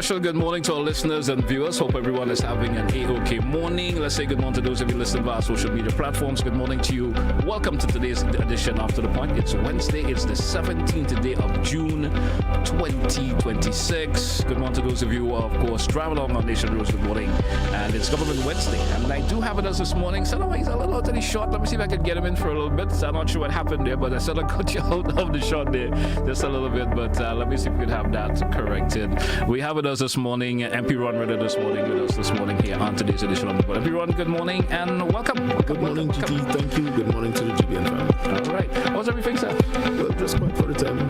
special good morning to our listeners and viewers. Hope everyone is having an A-OK morning. Let's say good morning to those of you listening via social media platforms. Good morning to you. Welcome to today's edition of To The Point. It's Wednesday. It's the 17th day of June 2026. Good morning to those of you who are, of course, driving along on Nation Roads. Good morning. And it's Government Wednesday. And I do have it as this morning. So he's a little out of the shot. Let me see if I can get him in for a little bit. I'm not sure what happened there, but I said I got you out of the shot there just a little bit. But let me see if we can have that corrected. We have with us this morning, MP Ron Redhead this morning with us this morning here on today's edition of the Pod. MP Ron, good morning and welcome. Good morning, GT. Thank you. Good morning to the GBN family. All right. How's everything, sir? Well, just quite for the time.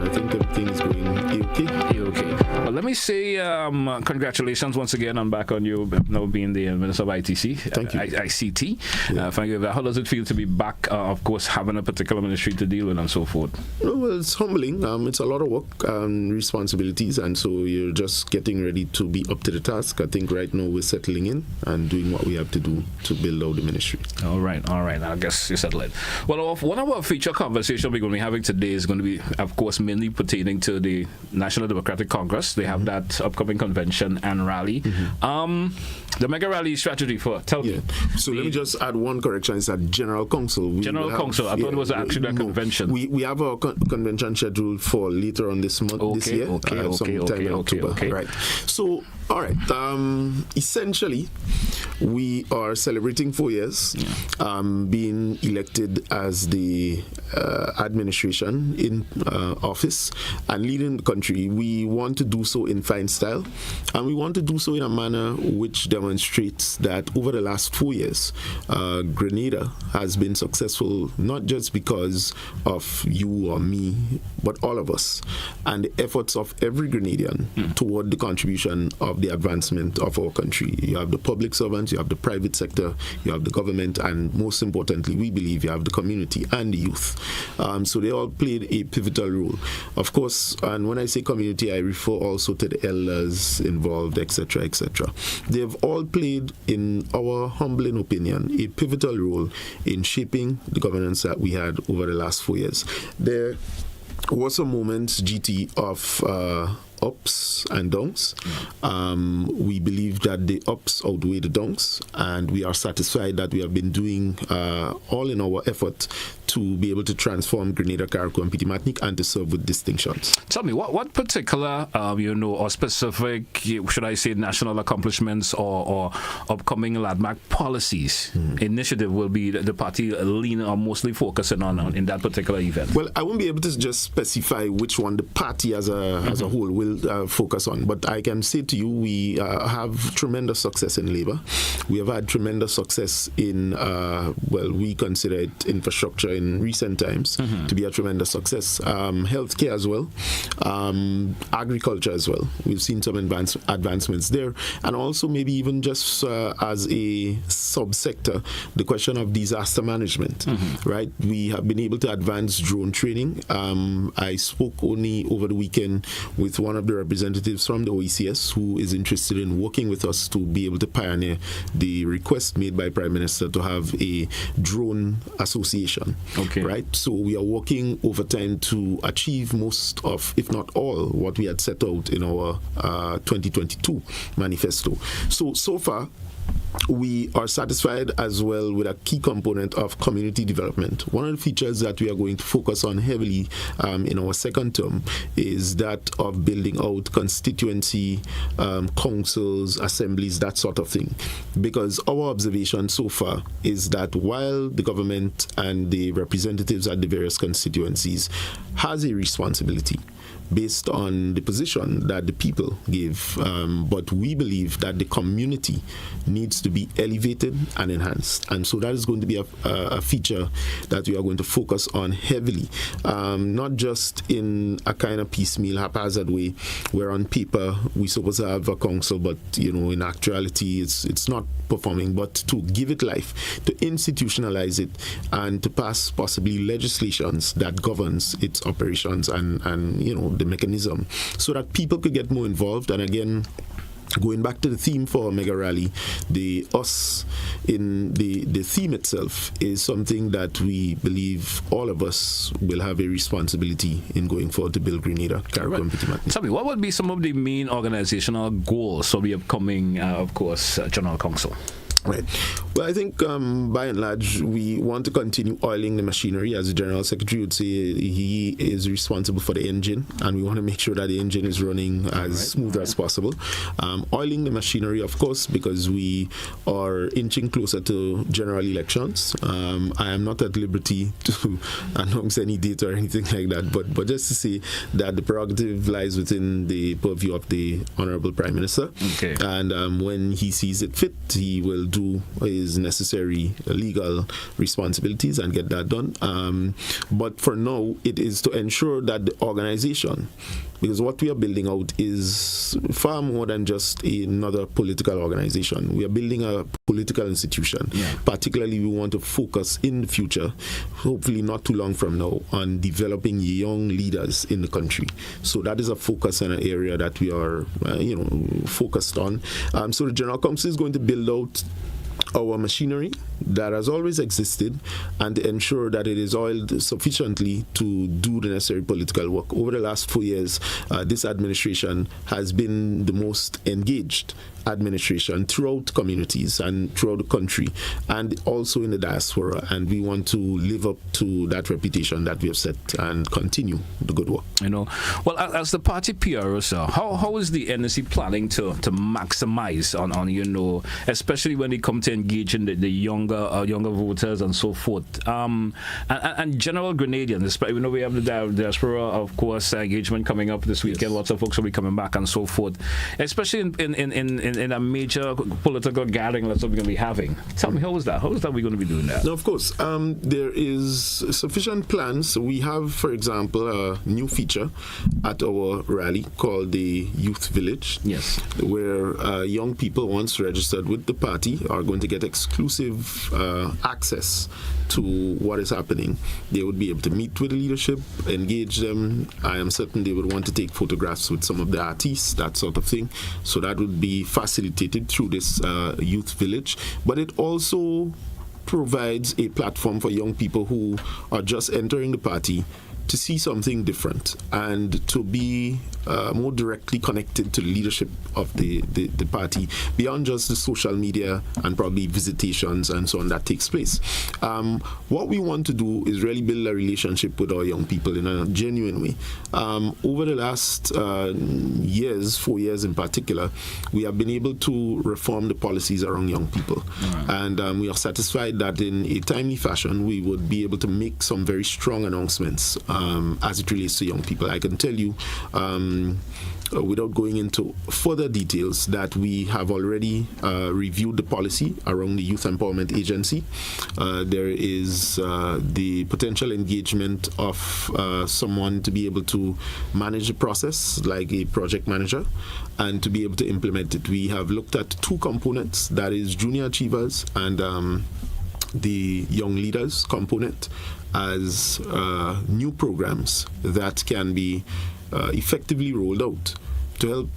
I think everything is going okay. Okay. Well, let me say congratulations once again. I'm back on you now being the Minister of ITC. Thank you. ICT. Yeah. Thank you. How does it feel to be back, of course, having a particular ministry to deal with and so forth? Well, it's humbling. It's a lot of work and responsibilities, and so you're just getting ready to be up to the task. I think right now we're settling in and doing what we have to do to build out the ministry. All right. I guess you settle it. Well, one of our feature conversations we're going to be having today is going to be, of course, mainly pertaining to the National Democratic Congress. They have that upcoming convention and rally. The mega rally strategy for Telesford. Yeah. So let me just add one correction. It's a General Council. General Council. I thought it was actually a convention. We have a convention scheduled for later on this month, this year. Sometime in October. Right. So, all right. Essentially, we are celebrating 4 years being elected as the administration in office and leading the country. We want to do so in fine style, and we want to do so in a manner which demonstrates that over the last 4 years, Grenada has been successful not just because of you or me, but all of us, and the efforts of every Grenadian toward the contribution of the advancement of our country. You have the public servants, you have the private sector, you have the government, and most importantly, we believe you have the community and the youth. So they all played a pivotal role. Of course, and when I say community, I refer also to the elders involved, etc., etc. They've all played, in our humbling opinion, a pivotal role in shaping the governance that we had over the last 4 years. There was a moment, GT, of ups and downs. We believe that the ups outweigh the downs, and we are satisfied that we have been doing all in our effort to be able to transform Grenada, Carriacou, and Petit Martinique and to serve with distinctions. Tell me, what particular, or specific, should I say, national accomplishments or upcoming landmark policies initiative will be the party lean or mostly focusing on in that particular event? Well, I won't be able to just specify which one the party as a whole will focus on, but I can say to you we have tremendous success in labor. We have had tremendous success in, we consider it infrastructure in recent times to be a tremendous success. Healthcare as well, agriculture as well. We've seen some advancements there, and also maybe even just as a subsector, the question of disaster management, right? We have been able to advance drone training. I spoke only over the weekend with one of the representatives from the OECS who is interested in working with us to be able to pioneer the request made by Prime Minister to have a drone association. Okay. Right? So we are working overtime to achieve most of, if not all, what we had set out in our 2022 manifesto. So far, we are satisfied as well with a key component of community development. One of the features that we are going to focus on heavily in our second term is that of building out constituency councils, assemblies, that sort of thing. Because our observation so far is that while the government and the representatives at the various constituencies has a responsibility based on the position that the people give, but we believe that the community needs to be elevated and enhanced, and so that is going to be a feature that we are going to focus on heavily, not just in a kind of piecemeal, haphazard way, where on paper we're supposed to have a council, but in actuality it's not performing, but to give it life, to institutionalize it, and to pass possibly legislations that governs its operations and the mechanism, so that people could get more involved. And again, going back to the theme for our mega rally, the theme itself is something that we believe all of us will have a responsibility in going forward to build Grenada. Tell me, what would be some of the main organizational goals for the upcoming, of course, General Council? Right. Well, I think by and large, we want to continue oiling the machinery. As the General Secretary would say, he is responsible for the engine, and we want to make sure that the engine is running as smooth as possible. Oiling the machinery, of course, because we are inching closer to general elections. I am not at liberty to announce any date or anything like that, but just to say that the prerogative lies within the purview of the Honorable Prime Minister. Okay. And when he sees it fit, he will do his necessary legal responsibilities and get that done. But for now, it is to ensure that the organization, because what we are building out is far more than just another political organization. We are building a political institution. Yeah. Particularly, we want to focus in the future, hopefully not too long from now, on developing young leaders in the country. So that is a focus and an area that we are, focused on. So the General Council is going to build out our machinery that has always existed and ensure that it is oiled sufficiently to do the necessary political work. Over the last 4 years, this administration has been the most engaged administration throughout communities and throughout the country and also in the diaspora, and we want to live up to that reputation that we have set and continue the good work. Well, as the party PRO, sir, how is the NSC planning to maximize on especially when they come to engage in the younger voters and so forth, and general Grenadians? We have the diaspora, of course, engagement coming up this weekend. Yes. Lots of folks will be coming back and so forth, especially in a major political gathering that's what we're going to be having. Tell me, how is that we're going to be doing that? Now, of course, there is sufficient plans. We have, for example, a new feature at our rally called the Youth Village. Yes. Where young people, once registered with the party, are going to get exclusive access to what is happening. They would be able to meet with the leadership, engage them. I am certain they would want to take photographs with some of the artists, that sort of thing. So that would be facilitated through this youth village. But it also provides a platform for young people who are just entering the party to see something different and to be more directly connected to the leadership of the party beyond just the social media and probably visitations and so on that takes place. What we want to do is really build a relationship with our young people in a genuine way. Over the last 4 years in particular, we have been able to reform the policies around young people. Right. And we are satisfied that in a timely fashion, we would be able to make some very strong announcements as it relates to young people. I can tell you, without going into further details, that we have already reviewed the policy around the Youth Empowerment Agency. There is the potential engagement of someone to be able to manage the process, like a project manager, and to be able to implement it. We have looked at two components, that is junior achievers and the young leaders component, as new programs that can be effectively rolled out to help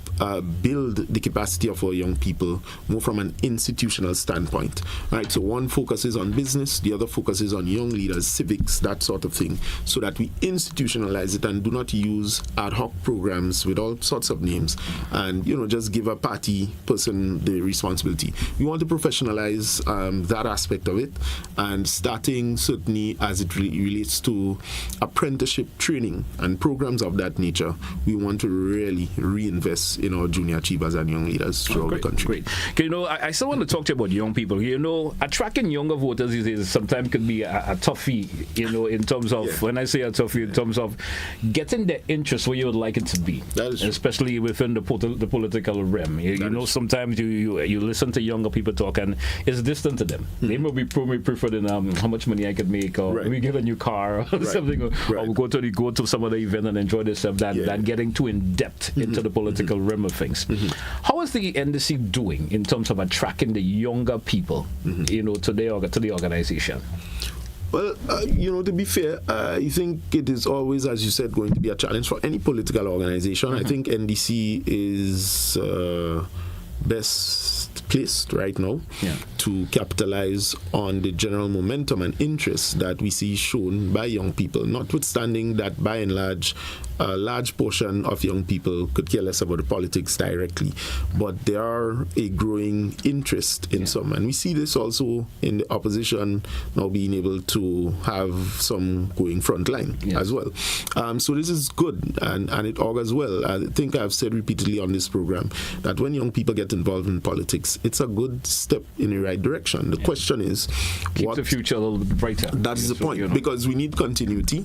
build the capacity of our young people more from an institutional standpoint. Right. So one focuses on business, the other focuses on young leaders, civics, that sort of thing, so that we institutionalize it and do not use ad hoc programs with all sorts of names and just give a party person the responsibility. We want to professionalize that aspect of it, and starting certainly as it relates to apprenticeship training and programs of that nature, we want to really reinvest in our junior achievers and young leaders throughout the country. Great. I still want to talk to you about young people. Attracting younger voters is sometimes could be a toughie, in terms of, when I say a toughie, in terms of getting their interest where you would like it to be, especially within the political realm. Sometimes you listen to younger people talk and it's distant to them. Mm-hmm. They may be preferred in how much money I could make, or we get a new car or something, or go to some other event and enjoy themselves than getting too in depth into the political realm of things. Mm-hmm. How is the NDC doing in terms of attracting the younger people, to the organization? Well, to be fair, I think it is always, as you said, going to be a challenge for any political organization. Mm-hmm. I think NDC is best placed right now to capitalize on the general momentum and interest that we see shown by young people, notwithstanding that by and large, a large portion of young people could care less about the politics directly, but there are a growing interest in some, and we see this also in the opposition now being able to have some going front line as well. So this is good, and it augurs well. I think I've said repeatedly on this program that when young people get involved in politics, it's a good step in the right direction. The question is, keep the future a little bit brighter. That is the point, because we need continuity.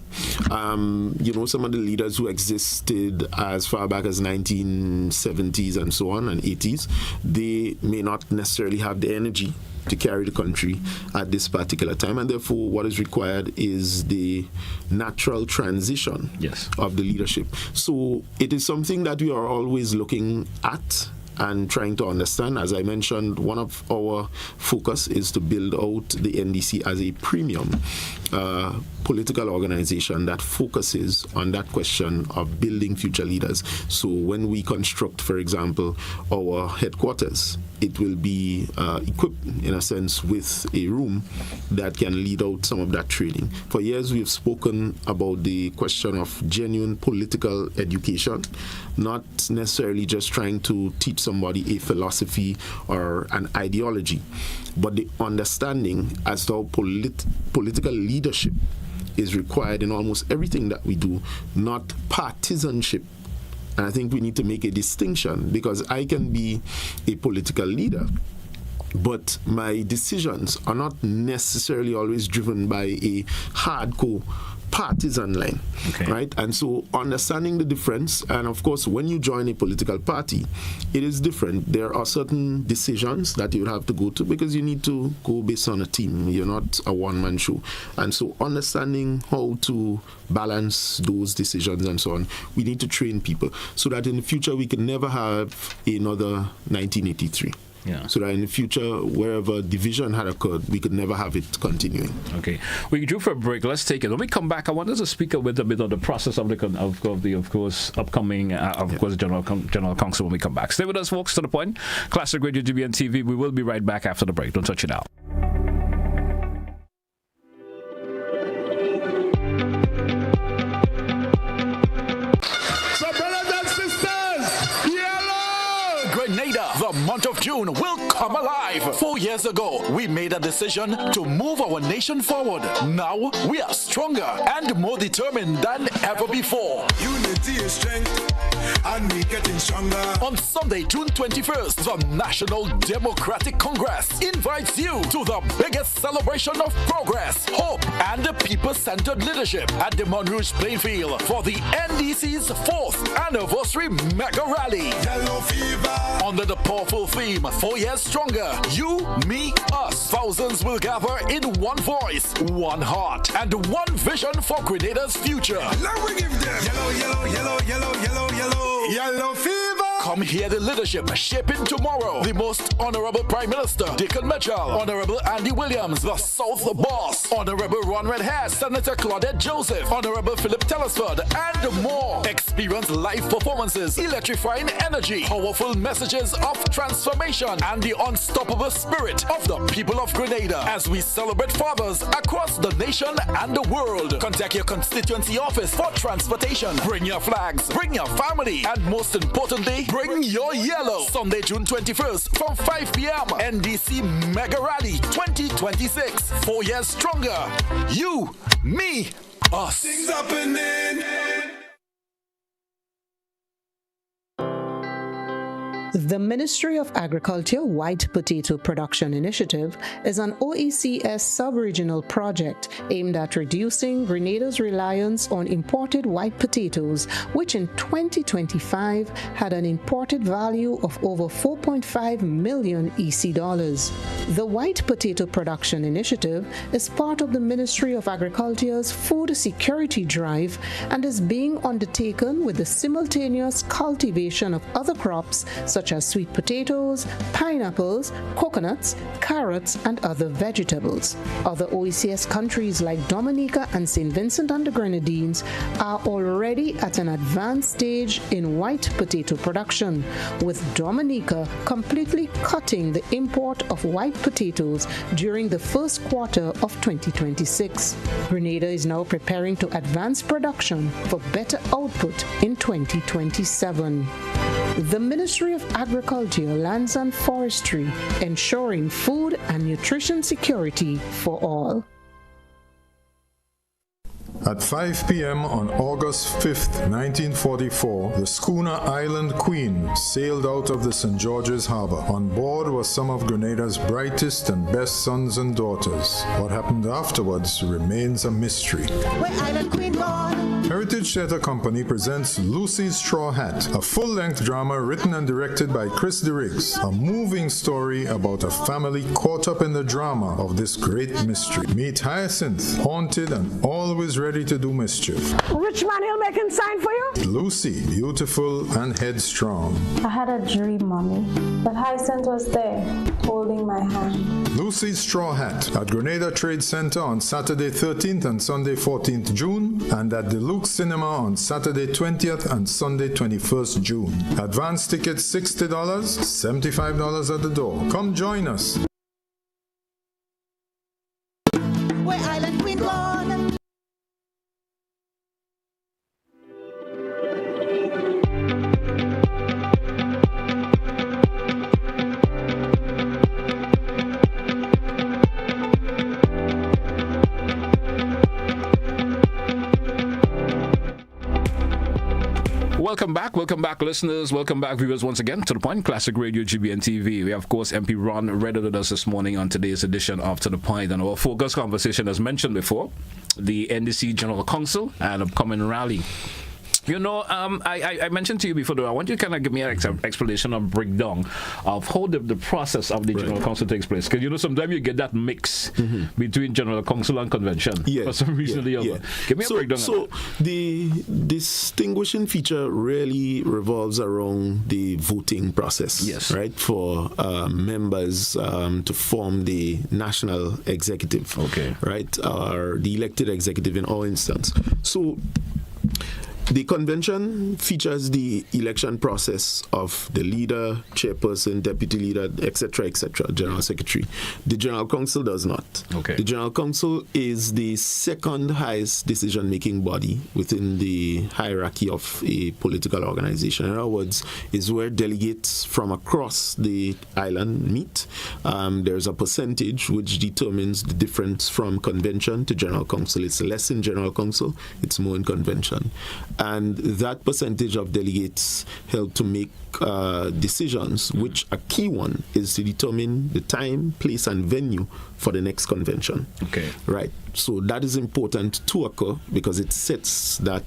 Some of the leaders who existed as far back as 1970s and so on and 80s, they may not necessarily have the energy to carry the country at this particular time, and therefore what is required is the natural transition of the leadership. So it is something that we are always looking at and trying to understand. As I mentioned, one of our focus is to build out the NDC as a premium political organization that focuses on that question of building future leaders. So when we construct, for example, our headquarters, it will be equipped, in a sense, with a room that can lead out some of that training. For years, we've spoken about the question of genuine political education, not necessarily just trying to teach somebody a philosophy or an ideology, but the understanding as to how political leadership is required in almost everything that we do, not partisanship. And I think we need to make a distinction, because I can be a political leader, but my decisions are not necessarily always driven by a hardcore partisan line, right? And so understanding the difference, and of course, when you join a political party, it is different. There are certain decisions that you would have to go to because you need to go based on a team. You're not a one-man show. And so understanding how to balance those decisions and so on, we need to train people so that in the future we can never have another 1983. So that in the future, wherever division had occurred, we could never have it continuing. Okay. We drew for a break. Let's take it. When we come back, I want us to speak a bit on the process of the upcoming General Council when we come back. Stay with us, folks, to the point. Classic Radio GBN TV. We will be right back after the break. Don't touch it out. The month of June will come alive. 4 years ago, we made a decision to move our nation forward. Now, we are stronger and more determined than ever before. Unity is strength, and we getting stronger. On Sunday, June 21st, the National Democratic Congress invites you to the biggest celebration of progress, hope, and people-centered leadership at the Monrouge Plainfield for the NDC's 4th anniversary mega rally. Yellow fever. Under the powerful theme, 4 years stronger, you, me, us. Thousands will gather in one voice, one heart, and one vision for Grenada's future. Now we give them yellow, yellow, yellow, yellow, yellow, yellow, yellow fever. Come hear the leadership shaping tomorrow. The Most Honorable Prime Minister Dickon Mitchell, Honorable Andy Williams, the South Boss, Honorable Ron Redhead, Senator Claudette Joseph, Honorable Philip Telesford, and more. Experience live performances, electrifying energy, powerful messages of transformation, and the unstoppable spirit of the people of Grenada as we celebrate fathers across the nation and the world. Contact your constituency office for transportation. Bring your flags, bring your family, and most importantly, bring your yellow. Sunday, June 21st from 5 p.m. NDC Mega Rally 2026. 4 years stronger. You, me, us. Things happening. The Ministry of Agriculture White Potato Production Initiative is an OECS sub-regional project aimed at reducing Grenada's reliance on imported white potatoes, which in 2025 had an imported value of over 4.5 million EC dollars. The White Potato Production Initiative is part of the Ministry of Agriculture's food security drive and is being undertaken with the simultaneous cultivation of other crops such such as sweet potatoes, pineapples, coconuts, carrots, and other vegetables. Other OECS countries like Dominica and St. Vincent and the Grenadines are already at an advanced stage in white potato production, with Dominica completely cutting the import of white potatoes during the first quarter of 2026. Grenada is now preparing to advance production for better output in 2027. The Ministry of Agriculture, Lands and Forestry, ensuring food and nutrition security for all. At 5 p.m. on August 5th, 1944, the schooner Island Queen sailed out of the St. George's Harbor. On board were some of Grenada's brightest and best sons and daughters. What happened afterwards remains a mystery. Where Island Queen gone? Heritage Theatre Company presents Lucy's Straw Hat, a full-length drama written and directed by Chris DeRiggs, a moving story about a family caught up in the drama of this great mystery. Meet Hyacinth, haunted and always ready to do mischief. Rich man, he'll make him sign for you? Lucy, beautiful and headstrong. I had a dream, Mommy, that Hyacinth was there, holding my hand. Lucy's Straw Hat at Grenada Trade Center on Saturday 13th and Sunday 14th June, and at the Luke Cinema on Saturday 20th and Sunday 21st June. Advance tickets $60, $75 at the door. Come join us. Where Island Queen gone? Welcome back, listeners. Welcome back, viewers, once again to The Point, Classic Radio, GBN TV. We have, of course, MP Ron Redhead with us this morning on today's edition of To The Point. And our focus conversation, as mentioned before, the NDC General Council and upcoming rally. You know, I mentioned to you before, though, I want you to kind of give me an explanation or breakdown of how the process of the General Council takes place. Because, you know, sometimes you get that mix between General Council and Convention for some reason or the other. Give me a breakdown. So the distinguishing feature really revolves around the voting process, right, for members to form the national executive, right, or the elected executive in our instance. So the convention features the election process of the leader, chairperson, deputy leader, etc., general secretary. The General Council does not. The General Council is the second highest decision-making body within the hierarchy of a political organization. In other words, is where delegates from across the island meet. There's a percentage which determines the difference from convention to General Council. It's less in General Council, it's more in convention. And that percentage of delegates help to make decisions, which a key one is to determine the time, place, and venue for the next convention. Right. So that is important to occur because it sets that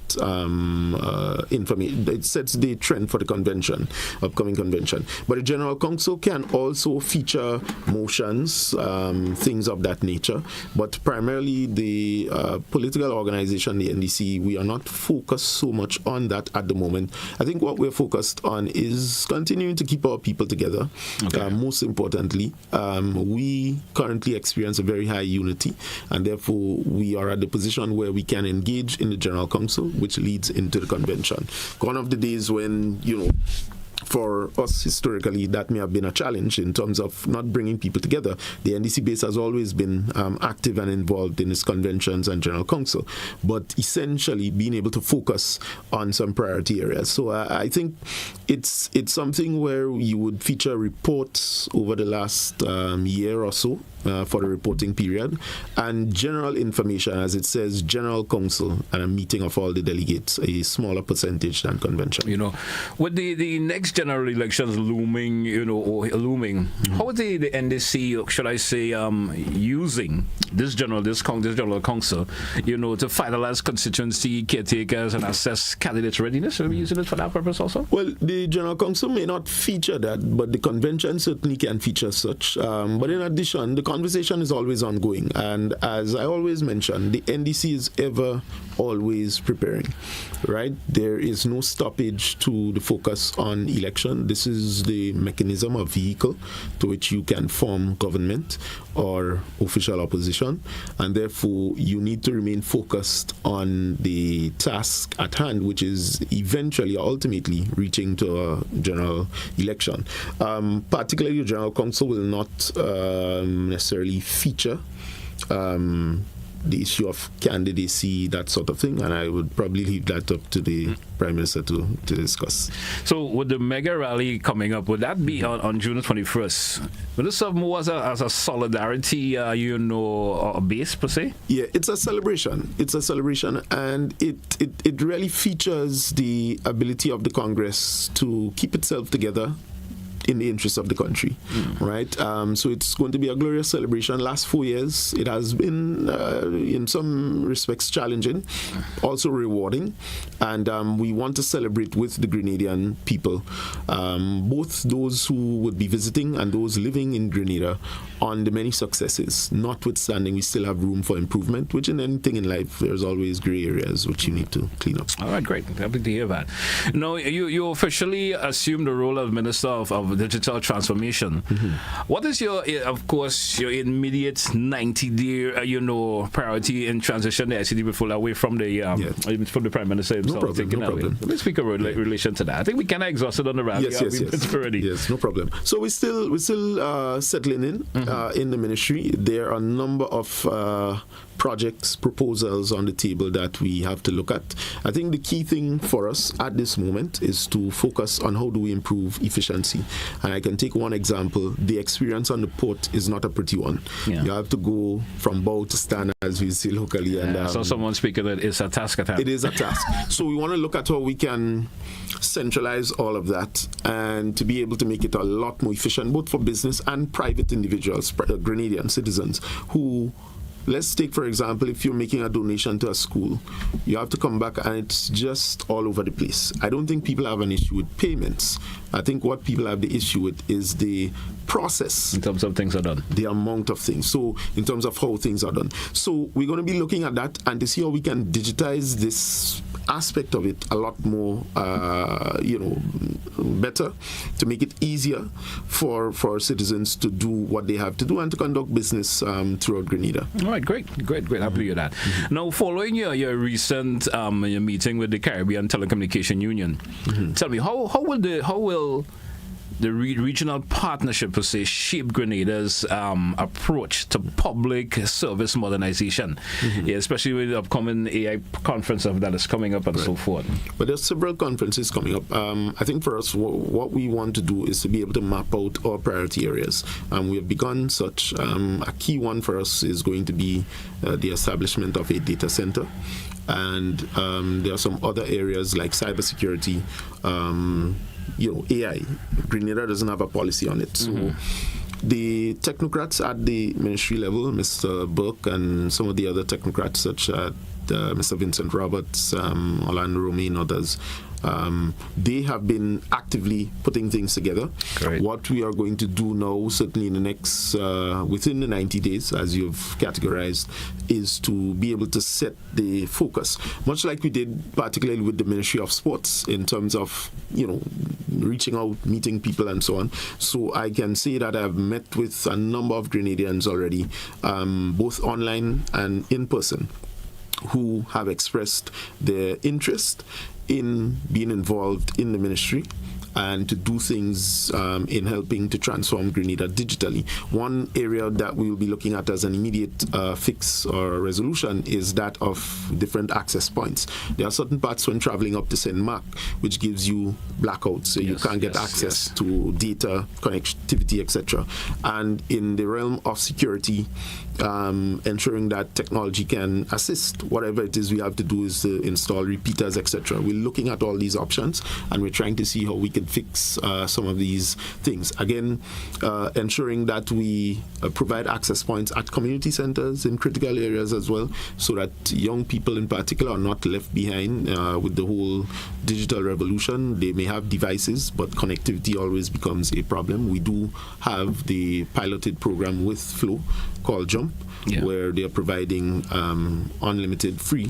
information. It sets the trend for the convention, upcoming convention. But the General Council can also feature motions, things of that nature. But primarily the political organization, the NDC, we are not focused so much on that at the moment. I think what we're focused on is continuing to keep our people together. Most importantly, we currently experience a very high unity, and therefore we are at the position where we can engage in the General Council, which leads into the convention. Gone of the days when, you know, for us historically, that may have been a challenge in terms of not bringing people together. The NDC base has always been active and involved in its conventions and General Council, but essentially being able to focus on some priority areas. So I think it's something where you would feature reports over the last year or so for the reporting period, and general information, as it says, General Council and a meeting of all the delegates, a smaller percentage than convention. You know, with the next general elections looming, how is the NDC, should I say, using this General Council, you know, to finalize constituency caretakers and assess candidates' readiness? Are we using it for that purpose also? Well, the General Council may not feature that, but the convention certainly can feature such. But in addition, the conversation is always ongoing, and as I always mention, the NDC is ever always preparing, right? There is no stoppage to the focus on election. This is the mechanism or vehicle to which you can form government or official opposition, and therefore you need to remain focused on the task at hand, which is eventually, ultimately, reaching to a general election. Particularly, the General Council will not necessarily feature the issue of candidacy, that sort of thing, and I would probably leave that up to the Prime Minister to discuss. So with the mega rally coming up, would that be on June 21st? Would this serve more as a solidarity, base per se? Yeah, it's a celebration. It's a celebration, and it really features the ability of the Congress to keep itself together in the interest of the country, right? So it's going to be a glorious celebration. Last 4 years, it has been, in some respects, challenging, also rewarding, and we want to celebrate with the Grenadian people, both those who would be visiting and those living in Grenada, on the many successes. Notwithstanding, we still have room for improvement, which in anything in life, there's always gray areas which you need to clean up. All right, great. Happy to hear that. Now, you officially assumed the role of Minister of Digital Transformation. What is your immediate 90-day, priority in transition the ICT before away from the Prime Minister himself? No problem. Let's speak about relation to that. I think we kind of exhausted on the rally. Yes, no problem. So we're still settling in the ministry. There are a number of projects, proposals on the table that we have to look at. I think the key thing for us at this moment is to focus on how do we improve efficiency. And I can take one example. The experience on the port is not a pretty one. Yeah. You have to go from bow to stand, as we say locally. And I saw someone speaking that it's a task at hand. It is a task. So we want to look at how we can centralize all of that and to be able to make it a lot more efficient, both for business and private individuals, Grenadian citizens who... Let's take, for example, if you're making a donation to a school, you have to come back and it's just all over the place. I don't think people have an issue with payments. I think what people have the issue with is the process. In terms of things are done. The amount of things. So, in terms of how things are done. So, we're going to be looking at that and to see how we can digitize this aspect of it a lot more, better, to make it easier for citizens to do what they have to do and to conduct business throughout Grenada. All right, great. Happy to hear that. Now, following your recent your meeting with the Caribbean Telecommunication Union, tell me how will the regional partnership, per se, shape Grenada's approach to public service modernization, especially with the upcoming AI conference that is coming up and so forth? But there's several conferences coming up. I think for us, what we want to do is to be able to map out our priority areas. We have begun such. A key one for us is going to be the establishment of a data center. And there are some other areas like cybersecurity, AI. Grenada doesn't have a policy on it. So the technocrats at the ministry level, Mr. Burke and some of the other technocrats such as Mr. Vincent Roberts, Orlando Romain, others, they have been actively putting things together. Great. What we are going to do now, certainly in the next, within the 90 days, as you've categorized, is to be able to set the focus, much like we did particularly with the Ministry of Sports in terms of, reaching out, meeting people and so on. So I can say that I've met with a number of Grenadians already, both online and in person, who have expressed their interest in being involved in the ministry and to do things in helping to transform Grenada digitally. One area that we will be looking at as an immediate fix or resolution is that of different access points. There are certain parts when traveling up to St. Mark which gives you blackouts, so you can't get access to data, connectivity, etc. And in the realm of security, ensuring that technology can assist. Whatever it is we have to do is to install repeaters, etc. We're looking at all these options and we're trying to see how we can could fix some of these things. Again, ensuring that we provide access points at community centers in critical areas as well, so that young people in particular are not left behind with the whole digital revolution. They may have devices, but connectivity always becomes a problem. We do have the piloted program with Flow called Jump, where they are providing unlimited free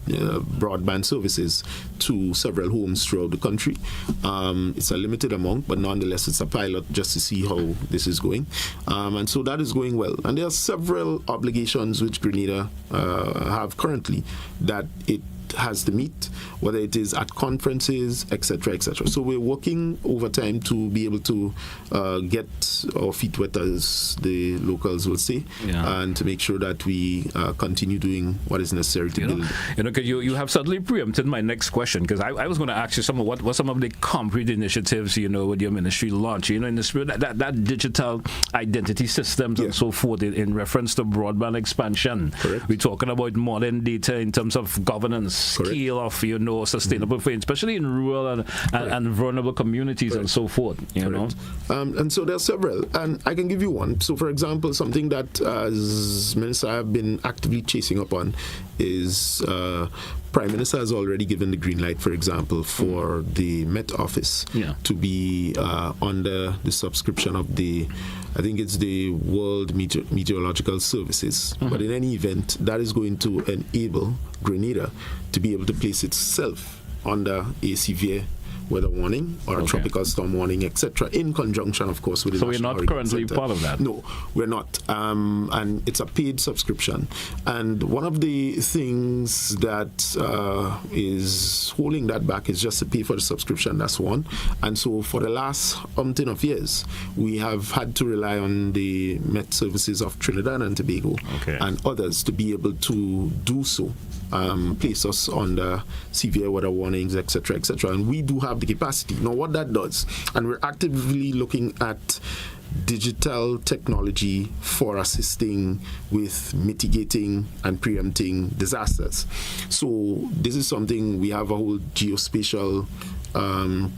broadband services to several homes throughout the country. It's a limited amount, but nonetheless it's a pilot just to see how this is going, and so that is going well. And there are several obligations which Grenada have currently that it has to meet, whether it is at conferences, etc., etc. So we're working overtime to be able to get our feet wet, as the locals will say, and to make sure that we continue doing what is necessary to build. You have suddenly preempted my next question, because I was going to ask you what some of the concrete initiatives with your ministry launch, in the spirit that digital identity systems and so forth in reference to broadband expansion. Correct. We're talking about modern data in terms of governance, scale of sustainable finance, especially in rural and vulnerable communities and so forth. And so there are several, and I can give you one. So, for example, something that as Minister I've been actively chasing up on is Prime Minister has already given the green light, for example, for the Met Office to be under the subscription of I think it's the World Meteorological Services. But in any event, that is going to enable Grenada to be able to place itself under a severe weather warning or a tropical storm warning, etc., in conjunction, of course, with the National Hurricane Center. So we're not currently part of that? No, we're not. And it's a paid subscription. And one of the things that is holding that back is just to pay for the subscription. That's one. And so for the last umpteen of years, we have had to rely on the Met Services of Trinidad and Tobago and others to be able to do so. Place us under severe weather warnings, etc., etc. And we do have the capacity. Now, what that does, and we're actively looking at digital technology for assisting with mitigating and preempting disasters. So this is something, we have a whole geospatial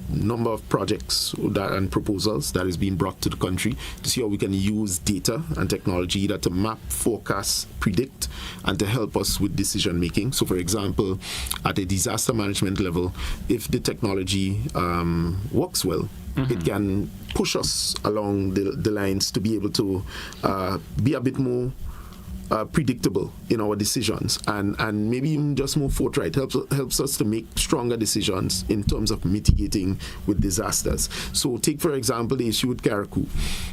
number of projects and proposals that is being brought to the country to see how we can use data and technology either to map, forecast, predict, and to help us with decision making. So, for example, at a disaster management level, if the technology works well, it can push us along the lines to be able to be a bit more predictable in our decisions and maybe even just more forthright, helps us to make stronger decisions in terms of mitigating with disasters. So take, for example, the issue with Karakou.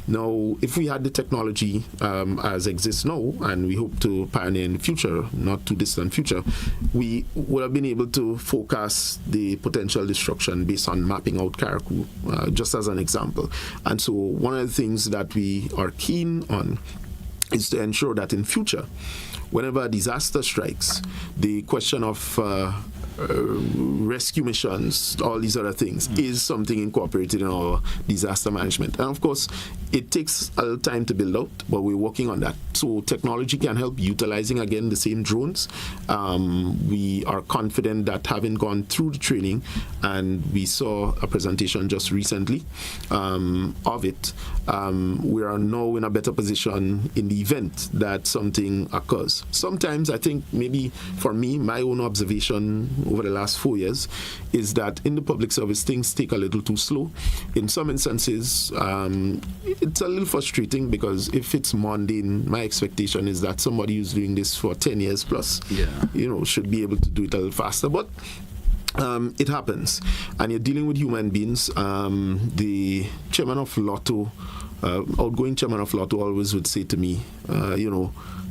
Now, if we had the technology as exists now, and we hope to pioneer in the future, not too distant future, we would have been able to forecast the potential destruction based on mapping out Karakou, just as an example. And so one of the things that we are keen on is to ensure that in future, whenever a disaster strikes, the question of rescue missions, all these other things, is something incorporated in our disaster management. And of course, it takes a little time to build out, but we're working on that. So technology can help utilizing, again, the same drones. We are confident that having gone through the training, and we saw a presentation just recently of it, we are now in a better position in the event that something occurs. Sometimes, I think maybe for me, my own observation over the last 4 years is that in the public service, things take a little too slow. In some instances, it's a little frustrating because if it's mundane, my expectation is that somebody who's doing this for 10 years plus, should be able to do it a little faster. But it happens, and you're dealing with human beings. The chairman of Lotto, outgoing chairman of Lotto, always would say to me,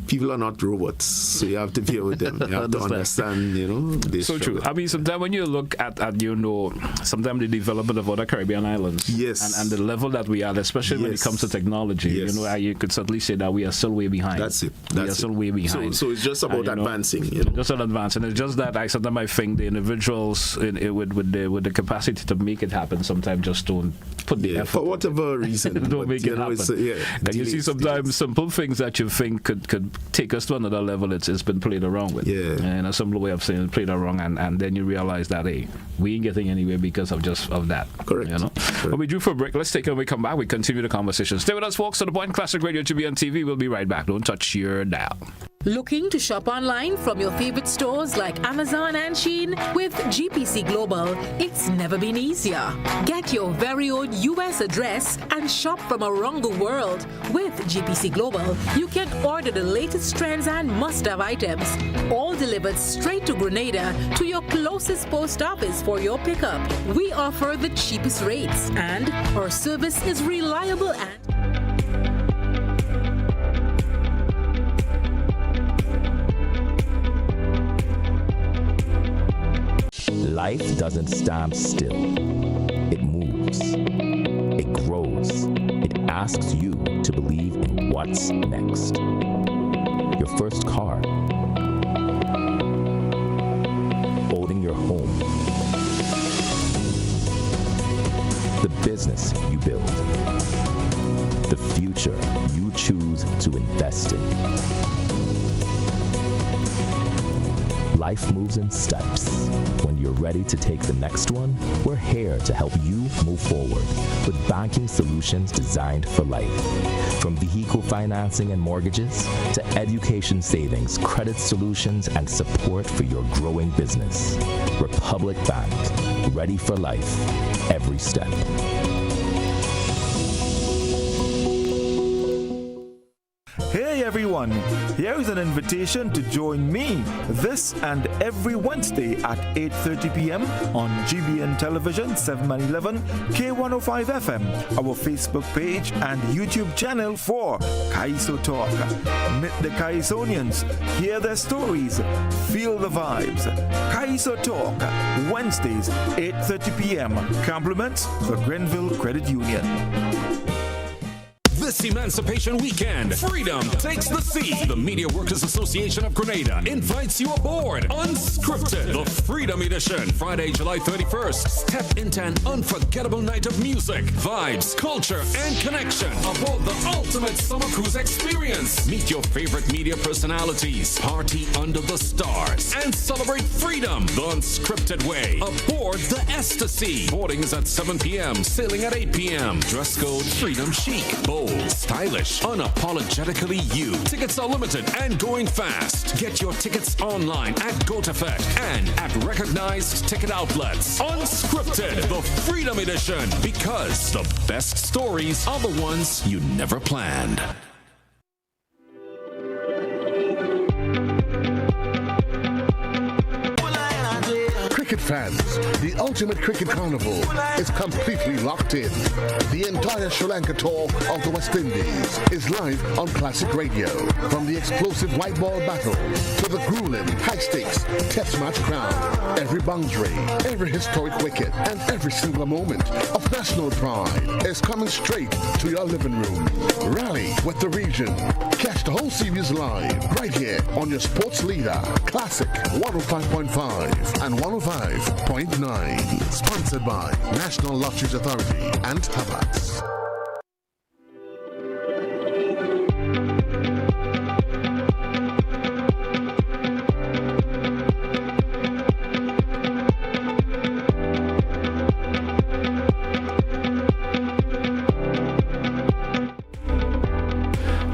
people are not robots, so you have to deal with them. You have to understand, this. So true. I mean, sometimes when you look at sometimes the development of other Caribbean islands, and the level that we are, especially when it comes to technology, you could certainly say that we are still way behind. That's it. We are still way behind. So it's just about advancing. Just about advancing. It's just that sometimes I think the individuals with the capacity to make it happen sometimes just don't put the effort. For whatever reason, don't make it happen. And you see sometimes simple things that you think could take us to another level, it's been played around with. Yeah. And a simple way of saying it, played around, and then you realize that, hey, we ain't getting anywhere because of that. Correct. You know? Correct. But we do for a break. Let's take it when we come back. We continue the conversation. Stay with us, folks, on the Point Classic Radio, GBN TV. We'll be right back. Don't touch your dial. Looking to shop online from your favorite stores like Amazon and Shein? With GPC Global, it's never been easier. Get your very own U.S. address and shop from around the world. With GPC Global, you can order the latest trends and must-have items, all delivered straight to Grenada to your closest post office for your pickup. We offer the cheapest rates, and our service is reliable and life doesn't stand still. It moves. It grows. It asks you to believe in what's next. Your first car. Owning your home. The business you build. The future you choose to invest in. Life moves in steps. When you're ready to take the next one, we're here to help you move forward with banking solutions designed for life. From vehicle financing and mortgages to education savings, credit solutions, and support for your growing business. Republic Bank, ready for life, every step. Hey everyone, here is an invitation to join me this and every Wednesday at 8:30 p.m. on GBN Television 711 K105 FM, our Facebook page and YouTube channel for Kaiso Talk. Meet the Kaisonians, hear their stories, feel the vibes. Kaiso Talk, Wednesdays 8:30 p.m. Compliments the Grenville Credit Union. This Emancipation Weekend, Freedom Takes the Sea. The Media Workers Association of Grenada invites you aboard Unscripted, the Freedom Edition, Friday, July 31st. Step into an unforgettable night of music, vibes, culture, and connection aboard the ultimate summer cruise experience. Meet your favorite media personalities, party under the stars, and celebrate freedom the unscripted way aboard the Ecstasy. Boarding is at 7 p.m., sailing at 8 p.m. Dress code Freedom Chic, bold, stylish, unapologetically you. Tickets are limited and going fast. Get your tickets online at GoToFet and at recognized ticket outlets. Unscripted, the Freedom Edition, because the best stories are the ones you never planned. Cricket fans, the ultimate cricket carnival is completely locked in. The entire Sri Lanka tour of the West Indies is live on Classic Radio. From the explosive white ball battle to the grueling high-stakes test match crown, every boundary, every historic wicket, and every single moment of national pride is coming straight to your living room. Rally with the region. Catch the whole series live right here on your sports leader, Classic 105.5 and 105.9. Sponsored by National Lotteries Authority and Tabax.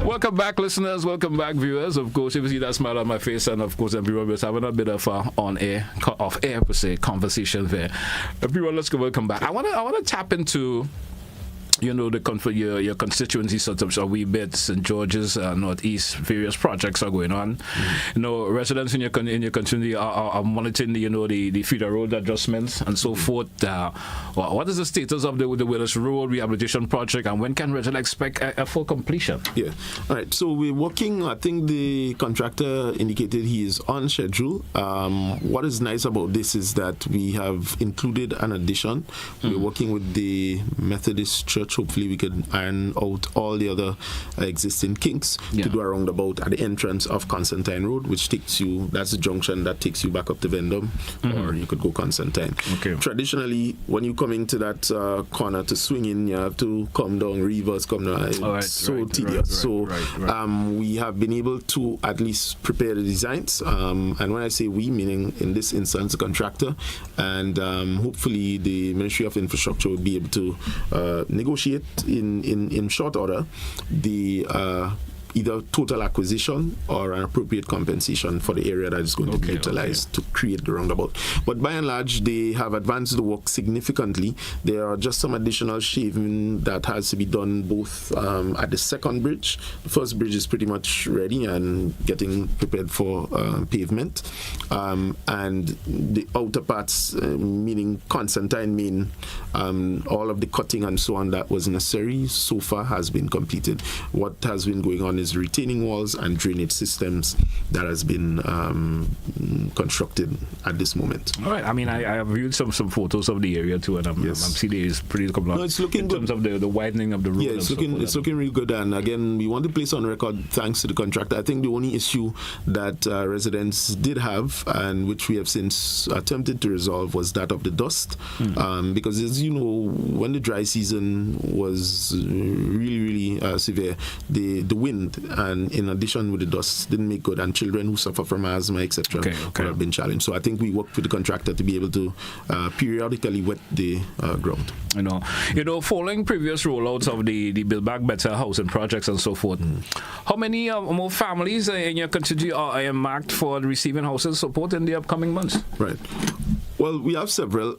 Welcome back, listeners. Welcome back, viewers. Of course, if you see that smile on my face, and of course, everyone was having a bit of off-air per se conversation there. Everyone, let's go. Welcome back. I want to tap into, you know, your constituency sort of a wee bit. St. George's, Northeast, various projects are going on. Mm-hmm. You know, residents in your constituency are monitoring, you know, the feeder road adjustments and so forth. What is the status of the Willis Road rehabilitation project, and when can residents expect a full completion? Yeah. All right. So we're working. I think the contractor indicated he is on schedule. What is nice about this is that we have included an addition. Mm-hmm. We're working with the Methodist Church which hopefully we could iron out all the other existing kinks to do a roundabout at the entrance of Constantine Road, which takes you, that's the junction that takes you back up to Vendome, or you could go Constantine. Traditionally, when you come into that corner to swing in, you have to come down, reverse, come down. It's tedious. We have been able to at least prepare the designs, and when I say we, meaning in this instance the contractor, and hopefully the Ministry of Infrastructure will be able to negotiate in short order the either total acquisition or an appropriate compensation for the area that is going to be utilized to create the roundabout. But by and large, they have advanced the work significantly. There are just some additional shaving that has to be done both at the second bridge. The first bridge is pretty much ready and getting prepared for pavement. And the outer parts, meaning Constantine Main, all of the cutting and so on that was necessary so far has been completed. What has been going on is retaining walls and drainage systems that has been constructed at this moment. All right. I mean, I have viewed some photos of the area too, and I'm seeing it's pretty complete. No, it's looking in good. terms of the widening of the road. Yeah, it's looking really good. And again, we want to place on record thanks to the contractor. I think the only issue that residents did have, and which we have since attempted to resolve, was that of the dust. Because as you know, when the dry season was really severe, the wind and in addition with the dust didn't make good, and children who suffer from asthma, etc. would have been challenged. So I think we worked with the contractor to be able to periodically wet the ground. You know, following previous rollouts of the Build Back Better housing projects and so forth, how many more families in your constituency are marked for receiving housing support in the upcoming months? Right. Well, we have several.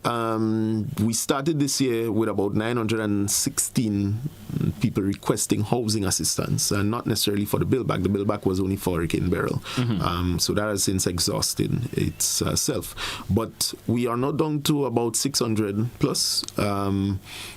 We started this year with about 916 people requesting housing assistance, and not necessarily for the Build Back. The Build Back was only for Hurricane Beryl. So that has since exhausted itself. But we are now down to about 600 plus.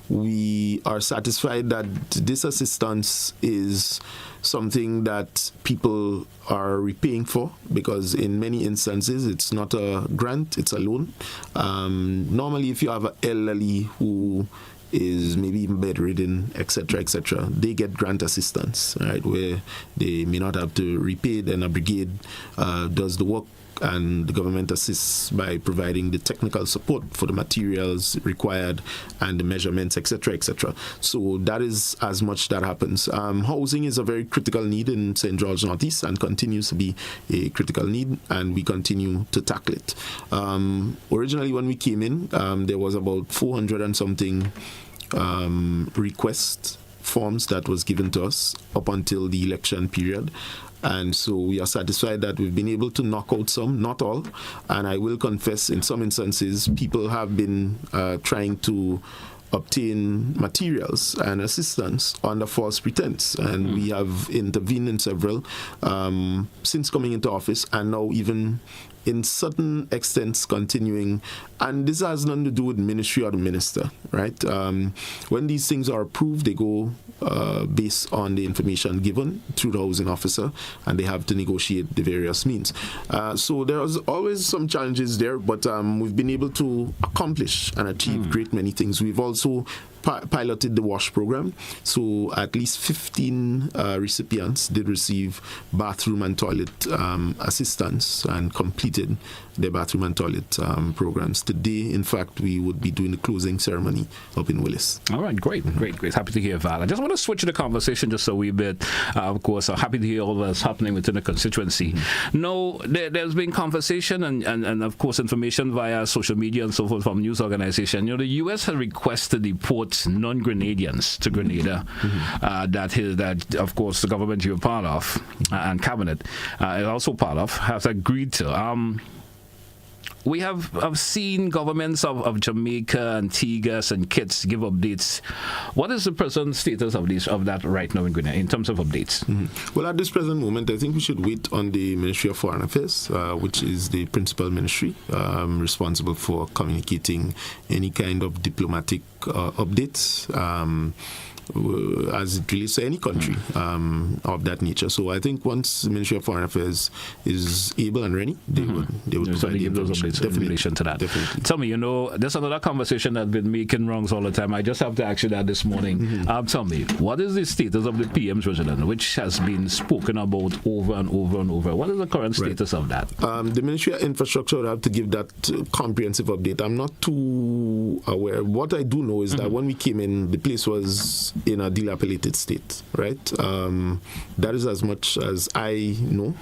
We are satisfied that this assistance is something that people are repaying for, because in many instances it's not a grant, it's a loan. Normally, if you have an elderly who is maybe even bedridden, etc., they get grant assistance, right, where they may not have to repay, then a brigade does the work, and the government assists by providing the technical support for the materials required and the measurements, etc. So that is as much that happens. Housing is a very critical need in St. George Northeast and continues to be a critical need, and we continue to tackle it. Originally, when we came in, there was about 400 and something request forms that was given to us up until the election period. And so we are satisfied that we've been able to knock out some, not all. And I will confess, in some instances, people have been trying to obtain materials and assistance under false pretense. And we have intervened in several since coming into office, and now even in certain extents continuing. And this has nothing to do with ministry or the minister, right? When these things are approved, they go based on the information given through the housing officer, and they have to negotiate the various means. So there's always some challenges there, but we've been able to accomplish and achieve great many things. We've also piloted the WASH program, so at least 15 recipients did receive bathroom and toilet assistance and completed their bathroom and toilet programs. Today, in fact, we would be doing the closing ceremony up in Willis. All right, great. Happy to hear, Val. I just want to switch the conversation just a wee bit. Of course, I'm happy to hear all that's happening within the constituency. No, there's been conversation and of course, information via social media and so forth from news organizations. The U.S. has requested deport non-Grenadians to Grenada. That of course, the government you're part of and cabinet is also part of, has agreed to. We have seen governments of Jamaica, Antigua, and Kitts give updates. What is the present status of that right now in Grenada in terms of updates? Well, at this present moment, I think we should wait on the Ministry of Foreign Affairs, which is the principal ministry responsible for communicating any kind of diplomatic updates. as it relates to any country of that nature. So I think once the Ministry of Foreign Affairs is able and ready, they would provide the information to that. Definitely. Tell me, there's another conversation that's been making rounds all the time. I just have to ask you that this morning. Tell me, what is the status of the PM's vision, which has been spoken about over and over and over? What is the current status of that? The Ministry of Infrastructure would have to give that comprehensive update. I'm not too aware. What I do know is that when we came in, the place was in a dilapidated state, right? That is as much as I know.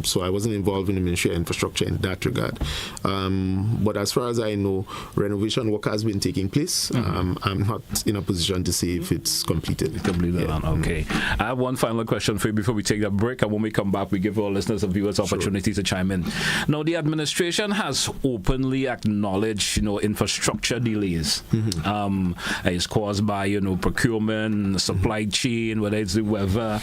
So I wasn't involved in the Ministry of Infrastructure in that regard. But as far as I know, renovation work has been taking place. I'm not in a position to say if it's completed. Okay. I have one final question for you before we take that break, and when we come back, we give our listeners and viewers opportunity to chime in. Now, the administration has openly acknowledged, infrastructure delays. It's caused by, procurement, supply chain, whether it's the weather.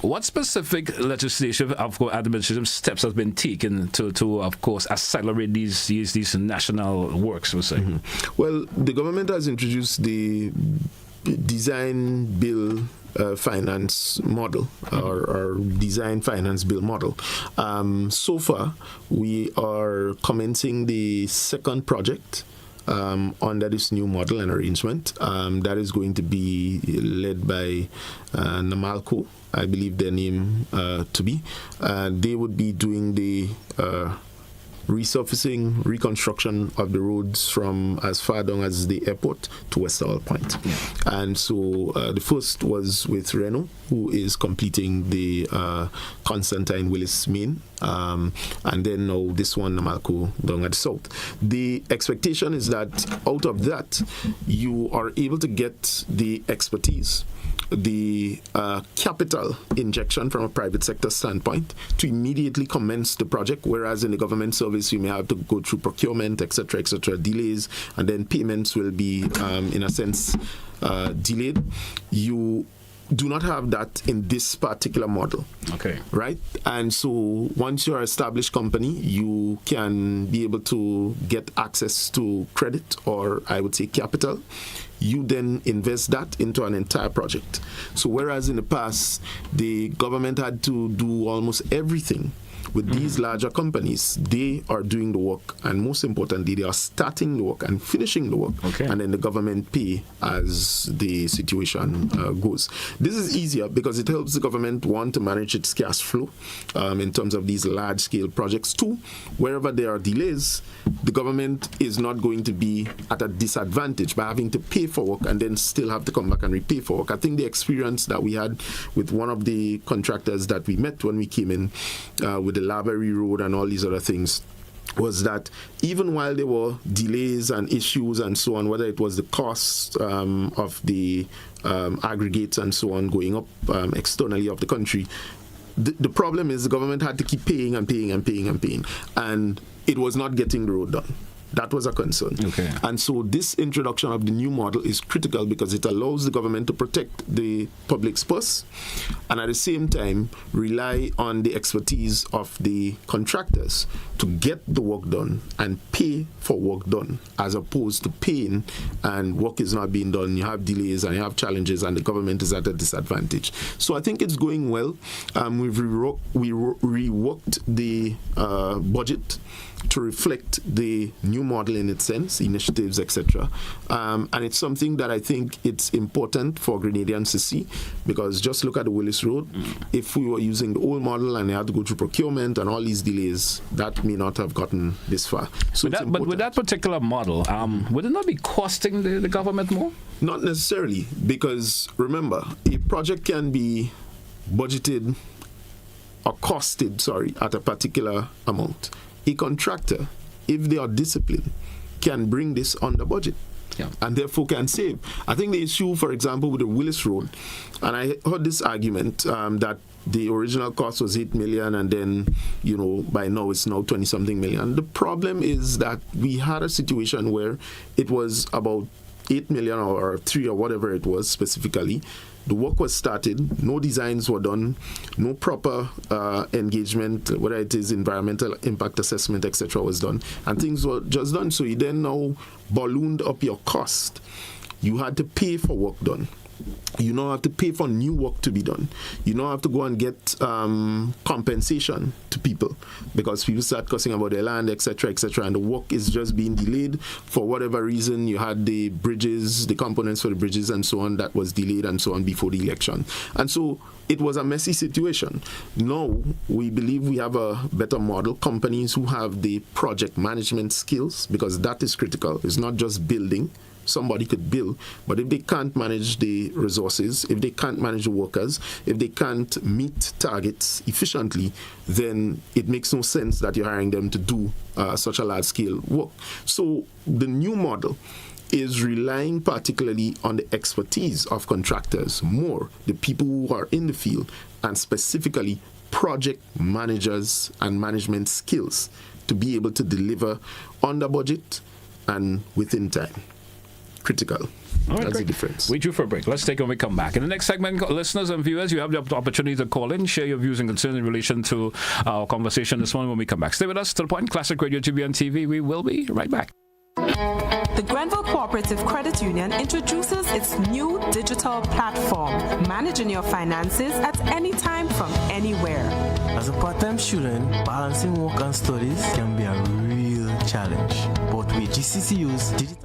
What specific legislative, administrative steps has been taken to of course, accelerate these national works, we'll say? Well, the government has introduced the design bill finance model or design finance bill model. So far, we are commencing the second project under this new model and arrangement. That is going to be led by Namalco, I believe their name to be. They would be doing the resurfacing, reconstruction of the roads from as far down as the airport to Westall Point. And so the first was with Renault, who is completing the Constantine Willis Main. And then now this one, Namalco, down at the south. The expectation is that out of that, you are able to get the expertise, the capital injection from a private sector standpoint to immediately commence the project, whereas in the government service you may have to go through procurement, etc., delays, and then payments will be in a sense delayed. You do not have that in this particular model. Okay. Right? And so once you're an established company, you can be able to get access to credit, or I would say capital. You then invest that into an entire project. So whereas in the past, the government had to do almost everything, with these larger companies, they are doing the work, and most importantly, they are starting the work and finishing the work, and then the government pay as the situation goes. This is easier because it helps the government, one, to manage its cash flow in terms of these large-scale projects. Two, wherever there are delays, the government is not going to be at a disadvantage by having to pay for work and then still have to come back and repay for work. I think the experience that we had with one of the contractors that we met when we came in with the Lavery Road and all these other things was that even while there were delays and issues and so on, whether it was the cost of the aggregates and so on going up externally of the country, the problem is the government had to keep paying and paying and paying and paying, and it was not getting the road done. That was a concern. Okay. And so this introduction of the new model is critical because it allows the government to protect the public's purse and at the same time rely on the expertise of the contractors to get the work done and pay for work done, as opposed to paying and work is not being done. You have delays and you have challenges and the government is at a disadvantage. So I think it's going well. We've reworked the budget to reflect the new model in its sense, initiatives, etc. And it's something that I think it's important for Grenadians to see, because just look at the Willis Road. If we were using the old model and they had to go through procurement and all these delays, that may not have gotten this far. So but with that particular model, would it not be costing the government more? Not necessarily, because remember, a project can be budgeted or costed, at a particular amount. A contractor, if they are disciplined, can bring this under budget. Yeah. And therefore can save. I think the issue, for example, with the Willis Road, and I heard this argument that the original cost was 8 million and then, by now it's now 20-something million. The problem is that we had a situation where it was about 8 million or 3 or whatever it was specifically. The work was started, no designs were done, no proper engagement, whether it is environmental impact assessment, etc., was done, and things were just done. So you then now ballooned up your cost. you had to pay for work done. You now have to pay for new work to be done. You now have to go and get compensation to people because people start cussing about their land, etc., etc., and the work is just being delayed for whatever reason. You had the bridges, the components for the bridges and so on that was delayed and so on before the election. And so it was a messy situation. Now we believe we have a better model. Companies who have the project management skills, because that is critical. It's not just building. Somebody could build, but if they can't manage the resources, if they can't manage the workers, if they can't meet targets efficiently, then it makes no sense that you're hiring them to do such a large-scale work. So the new model is relying particularly on the expertise of contractors more, the people who are in the field, and specifically project managers and management skills to be able to deliver under budget and within time. Critical. All right, that's great. the difference. We due for a break. Let's take it when we come back. In the next segment, listeners and viewers, you have the opportunity to call in, share your views and concerns in relation to our conversation this morning when we come back. Stay with us to the point. Classic Radio GBN TV. We will be right back. The Grenville Cooperative Credit Union introduces its new digital platform, managing your finances at any time from anywhere. As a part-time student, balancing work and studies can be a real challenge. But with GCCU's digital...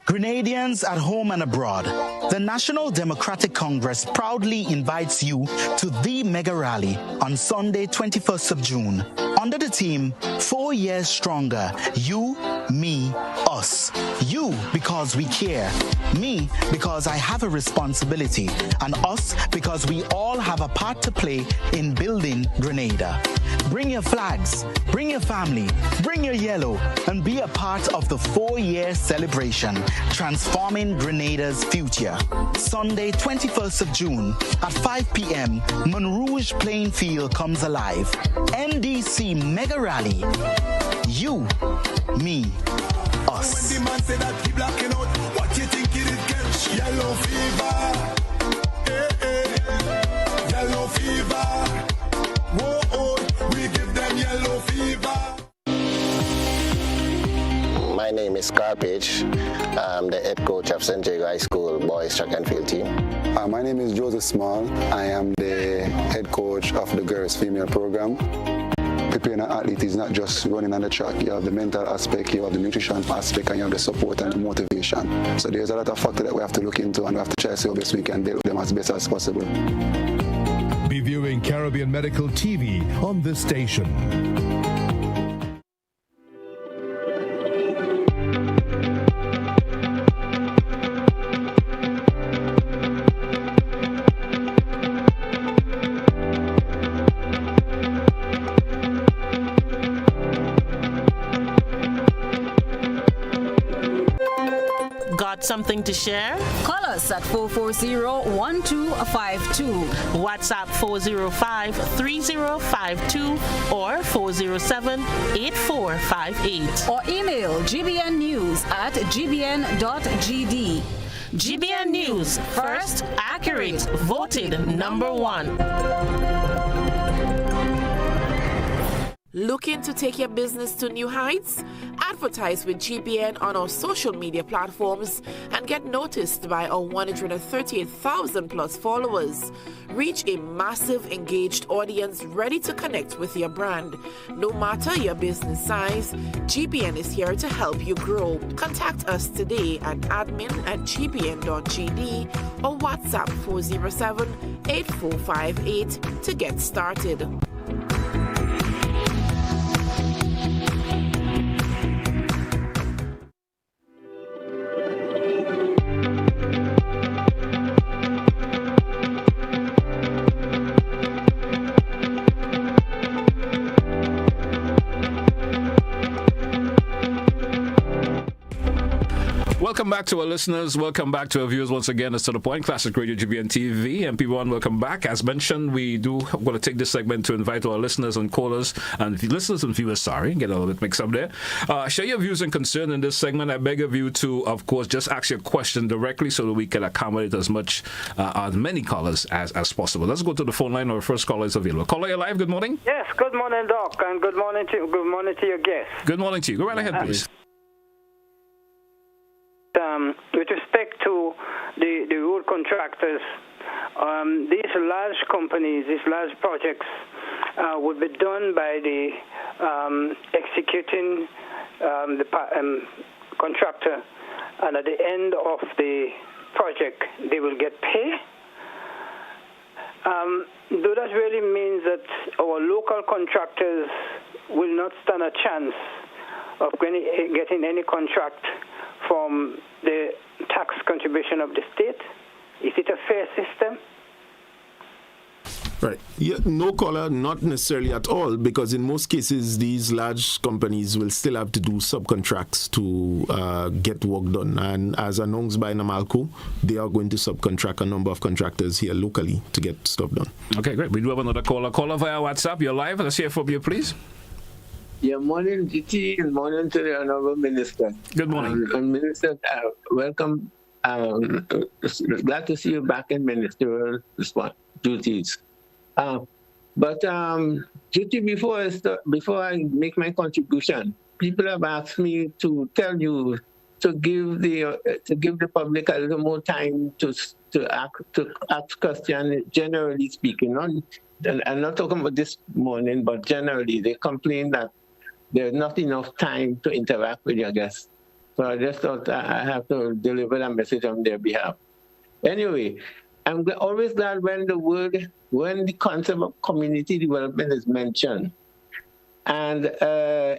Grenadians at home and abroad, the National Democratic Congress proudly invites you to the mega rally on Sunday, 21st of June. Under the theme, 4 years stronger, you, me, us. You, because we care. Me, because I have a responsibility. And us, because we all have a part to play in building Grenada. Bring your flags, bring your family, bring your yellow, and be a part of the 4-year celebration, transforming Grenada's future. Sunday, 21st of June at 5 p.m., Monrouge Plain Field comes alive. NDC Mega Rally. You, me, us. When the man say that he blacking out, what you think it is? Yellow fever. Yellow fever. Whoa, we give them yellow fever. My name is Carpage. I'm the head coach of St. Jago High School boys track and field team. My name is Joseph Small. I am the head coach of the girls female program. Preparing an athlete is not just running on the track. You have the mental aspect, you have the nutrition aspect, and you have the support and the motivation. So there's a lot of factors that we have to look into, and we have to try to see how best we can deal with them as best as possible. Be viewing Caribbean Medical TV on this station. Something to share? Call us at 440-1252. WhatsApp 405-3052 or 407-8458. Or email gbnnews@gbn.gd. GBN News, first, accurate, voted #1. Looking to take your business to new heights? Advertise with GBN on our social media platforms and get noticed by our 138,000 plus followers. Reach a massive engaged audience ready to connect with your brand. No matter your business size, GBN is here to help you grow. Contact us today at admin@gbn.gd or WhatsApp 407-8458 to get started. welcome back to our listeners. Welcome back to our viewers once again. It's To The Point, Classic Radio GBN TV. And people, welcome back. As mentioned, we do want to take this segment to invite our listeners and callers and listeners and viewers, get a little bit mixed up there. Share your views and concern in this segment. I beg of you to, of course, just ask your question directly so that we can accommodate as many callers as possible. Let's go to the phone line. Our first caller is available. Caller, you're live. Good morning. Yes, good morning, Doc, and good morning to your guests. Good morning to you. Go right ahead, please. With respect to the road contractors, these large companies, these large projects would be done by the executing the contractor, and at the end of the project, they will get pay. Does that really mean that our local contractors will not stand a chance of getting any contract from the tax contribution of the state? Is it a fair system? Right. Yeah, no, caller, not necessarily at all, because in most cases, these large companies will still have to do subcontracts to get work done. And as announced by Namalco, they are going to subcontract a number of contractors here locally to get stuff done. Okay, great. We do have another caller. Caller via WhatsApp. You're live. Let's hear from you, please. Yeah, morning, GT, and morning to the Honorable Minister. Good morning. And Minister, welcome. Glad to see you back in ministerial duties. But GT, before I make my contribution, people have asked me to tell you to give the public a little more time to ask questions. Generally speaking, and I'm not talking about this morning, but generally, they complain that there's not enough time to interact with your guests. So I just thought I have to deliver a message on their behalf. Anyway, I'm always glad when the concept of community development is mentioned. And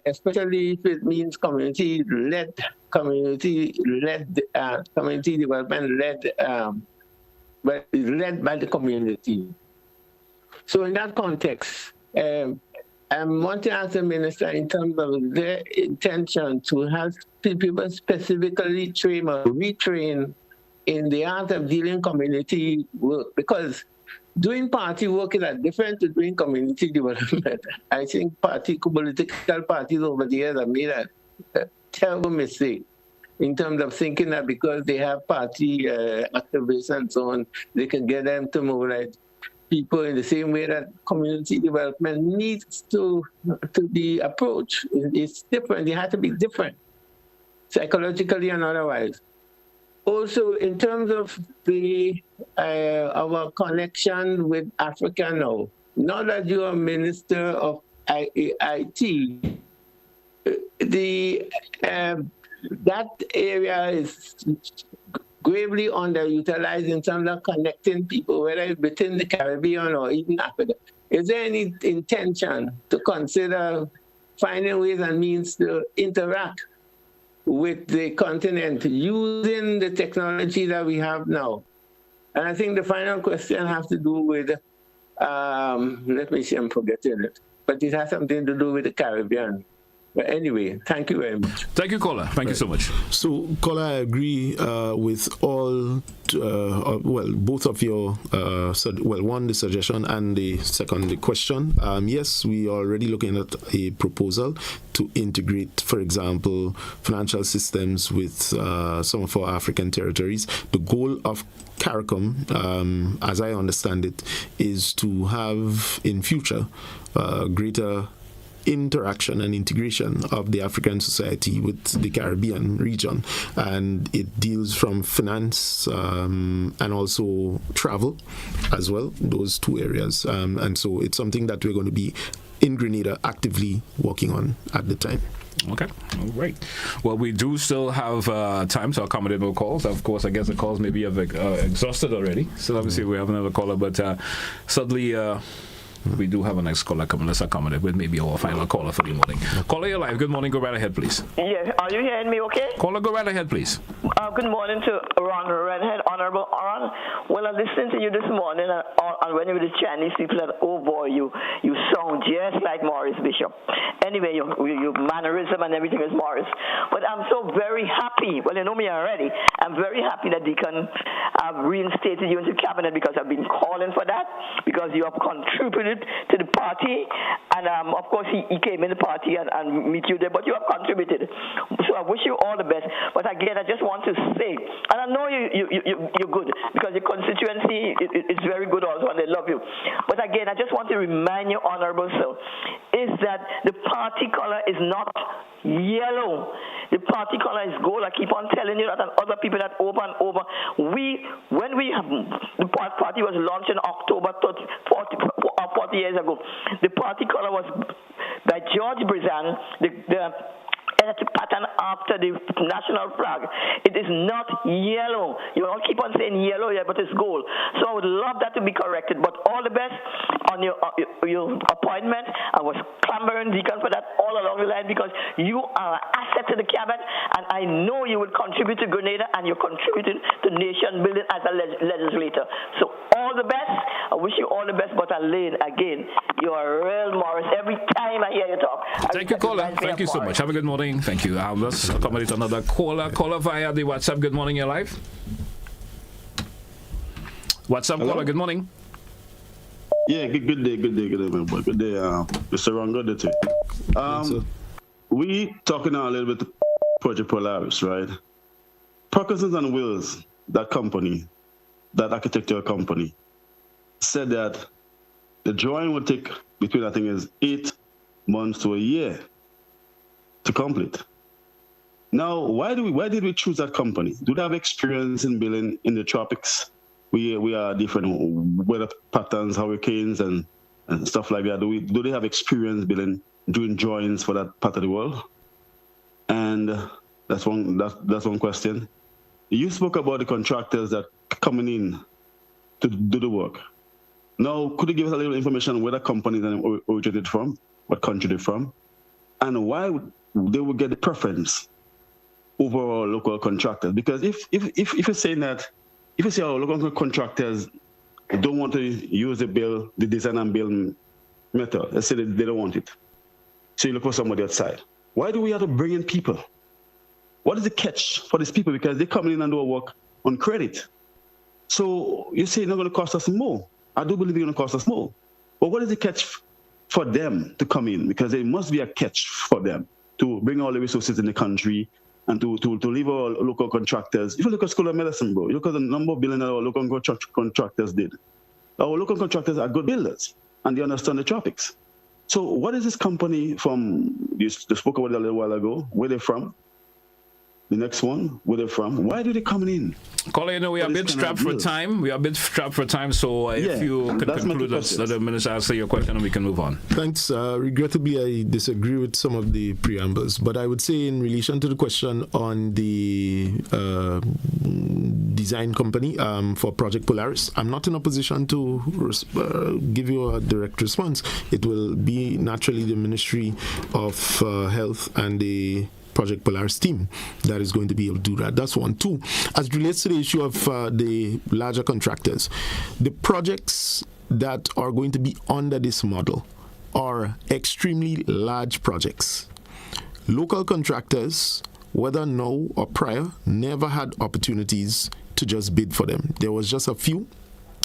especially if it means community development led by the community. So in that context, I want to ask the minister in terms of their intention to have people specifically train or retrain in the art of dealing community work, because doing party work is different to doing community development. I think political parties over the years have made a terrible mistake in terms of thinking that because they have party activists and so on, they can get them to mobilize people in the same way that community development needs to be approached. It's different. It has to be different, psychologically and otherwise. Also, in terms of our connection with Africa now that you are Minister of IT, that area is gravely underutilized in terms of connecting people, whether it's within the Caribbean or even Africa. Is there any intention to consider finding ways and means to interact with the continent using the technology that we have now? And I think the final question has to do with, let me see, I'm forgetting it, but it has something to do with the Caribbean. But anyway, thank you very much. Thank you, caller. Thank you so much. So, caller, I agree with all, both of your, one, the suggestion, and the second, the question. Yes, we are already looking at a proposal to integrate, for example, financial systems with some of our African territories. The goal of CARICOM, as I understand it, is to have in future greater interaction and integration of the African society with the Caribbean region, and it deals from finance and also travel as well, those two areas, and so it's something that we're going to be in Grenada actively working on at the time. Okay, all right. Well, we do still have time to accommodate more calls. Of course, I guess the calls maybe have exhausted already, so obviously we have another caller, but suddenly we do have a next caller coming. Let's accommodate with maybe our final caller for the morning. Caller, you're live. Good morning. Go right ahead, please. Yes. Are you hearing me okay? Caller, go right ahead, please. Good morning to Redhead, Honorable Ron. Well, I listened to you this morning, and when you were the Chinese people, said, oh boy, you sound just like Morris Bishop. Anyway, your mannerism and everything is Morris. But I'm so very happy. Well, you know me already. I'm very happy that Deacon reinstated you into cabinet because I've been calling for that, because you have contributed to the party. And, of course, he came in the party and meet you there, but you have contributed. So I wish you all the best. But again, I just want to say, and I know you're good because your constituency is very good also and they love you. But again, I just want to remind you, Honorable Sir, is that the party color is not yellow. The party color is gold. I keep on telling you that, and other people that over and over. When the party was launched in October 40 years ago, the party color was by George Brizan, the pattern after the national flag. It is not yellow. You all keep on saying yellow here, but it's gold. So I would love that to be corrected. But all the best on your appointment. I was clamoring, Deacon, for that all along the line because you are an asset to the cabinet, and I know you will contribute to Grenada, and you're contributing to nation building as a legislator. So all the best. I wish you all the best. But Elaine, again, you're a real Morris. Every time I hear you talk. Thank you, caller. Thank you so much. Have a good morning. Thank you. Let's accommodate another caller. Caller via the WhatsApp. Good morning, you're live. WhatsApp caller, good morning. Yeah, good day, my boy. Good day, Mr. Ron, good day to you. We talking now a little bit Project Polaris, right? Parkinson's and Wills, that company, that architectural company, said that the drawing would take between, I think, is 8 months to a year to complete. Now, why did we choose that company? Do they have experience in building in the tropics? We are different weather patterns, hurricanes, and stuff like that. Do they have experience doing drawings for that part of the world? And that's one question. You spoke about the contractors that are coming in to do the work. Now, could you give us a little information on where the companies originated from, what country they're from, and why they would get the preference over our local contractors? Because if you're saying that, if you say our local contractors don't want to use the design and build method, let's say they don't want it, so you look for somebody outside. Why do we have to bring in people? What is the catch for these people? Because they're coming in and do a work on credit. So you say it's not going to cost us more. I do believe it's going to cost us more. But what is the catch for them to come in? Because there must be a catch for them to bring all the resources in the country and to leave our local contractors. If you look at School of Medicine, bro, you look at the number of building that our local contractors did. Our local contractors are good builders, and they understand the tropics. So what is this company from, you spoke about it a little while ago, where they're from? The next one, where they're from. Why do they come in? Caller, you know, we are a bit strapped for time. So if you could conclude, let the minister answer your question and we can move on. Thanks. Regrettably, I disagree with some of the preambles, but I would say in relation to the question on the design company for Project Polaris, I'm not in a position to give you a direct response. It will be naturally the Ministry of Health and the Project Polaris team that is going to be able to do that. That's one. Two, as it relates to the issue of the larger contractors, the projects that are going to be under this model are extremely large projects. Local contractors, whether now or prior, never had opportunities to just bid for them. There was just a few,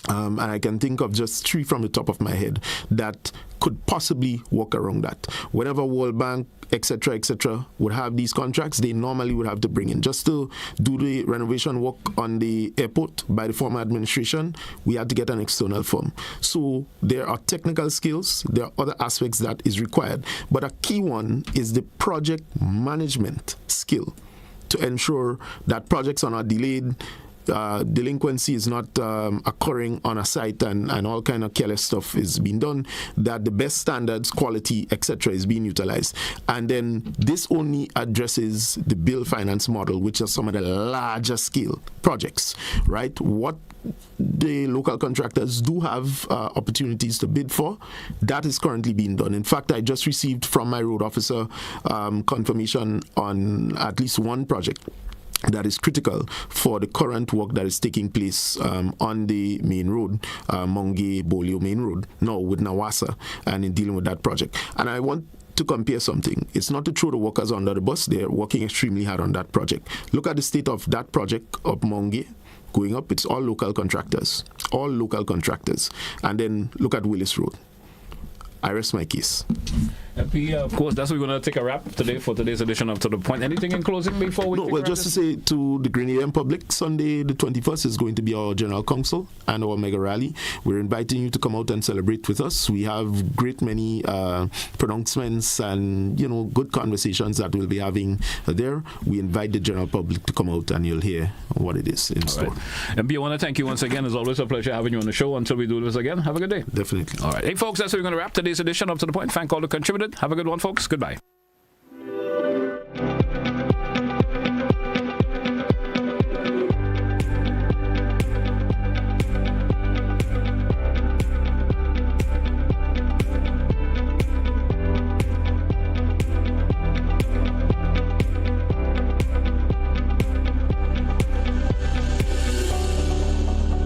and I can think of just 3 from the top of my head that could possibly work around that. Whatever World Bank, etc., would have these contracts, they normally would have to bring in. Just to do the renovation work on the airport by the former administration, we had to get an external firm. So there are technical skills, there are other aspects that is required, but a key one is the project management skill to ensure that projects are not delayed, delinquency is not occurring on a site, and all kind of careless stuff is being done, that the best standards, quality, etc. is being utilized. And then this only addresses the bill finance model, which are some of the larger scale projects, right? What the local contractors do have opportunities to bid for, that is currently being done. In fact, I just received from my road officer confirmation on at least one project that is critical for the current work that is taking place on the main road, Monge-Bolio main road, now with Nawasa, and in dealing with that project. And I want to compare something. It's not to throw the workers under the bus. They're working extremely hard on that project. Look at the state of that project up Monge, going up. It's all local contractors. And then look at Willis Road. I rest my case. MP, of course, that's what we're going to take a wrap today for today's edition of To The Point. Anything in closing before we... No, well, just to say to the Grenadian public, Sunday the 21st is going to be our General Council and our mega rally. We're inviting you to come out and celebrate with us. We have great many pronouncements and, good conversations that we'll be having there. We invite the general public to come out and you'll hear what it is in store. Right. MP, I want to thank you once again. It's always a pleasure having you on the show. Until we do this again, have a good day. Definitely. All right. Hey, folks, that's how we're going to wrap today's edition of To The Point. Thank all the contributors. Have a good one, folks. Goodbye.